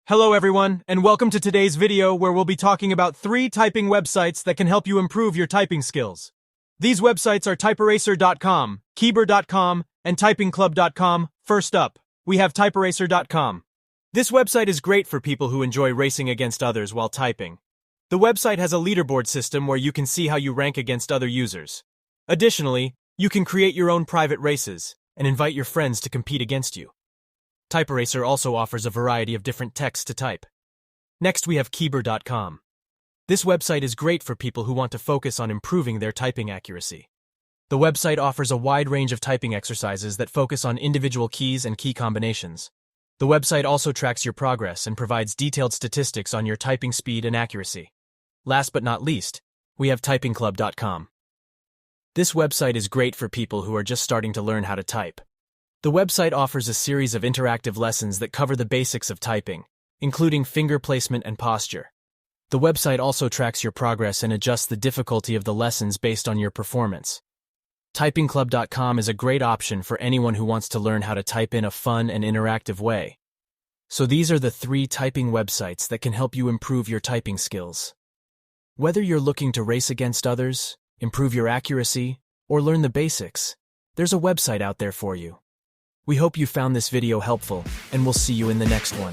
Hello everyone, and welcome to today's video where we'll be talking about 3 typing websites that can help you improve your typing skills. These websites are typeracer.com, keyboard.com, and typingclub.com. First up, we have typeracer.com. This website is great for people who enjoy racing against others while typing. The website has a leaderboard system where you can see how you rank against other users. Additionally, you can create your own private races and invite your friends to compete against you. Typeracer also offers a variety of different texts to type. Next, we have keyboard.com. This website is great for people who want to focus on improving their typing accuracy. The website offers a wide range of typing exercises that focus on individual keys and key combinations. The website also tracks your progress and provides detailed statistics on your typing speed and accuracy. Last but not least, we have typingclub.com. This website is great for people who are just starting to learn how to type. The website offers a series of interactive lessons that cover the basics of typing, including finger placement and posture. The website also tracks your progress and adjusts the difficulty of the lessons based on your performance. Typingclub.com is a great option for anyone who wants to learn how to type in a fun and interactive way. So these are the 3 typing websites that can help you improve your typing skills. Whether you're looking to race against others, improve your accuracy, or learn the basics, there's a website out there for you. We hope you found this video helpful, and we'll see you in the next one.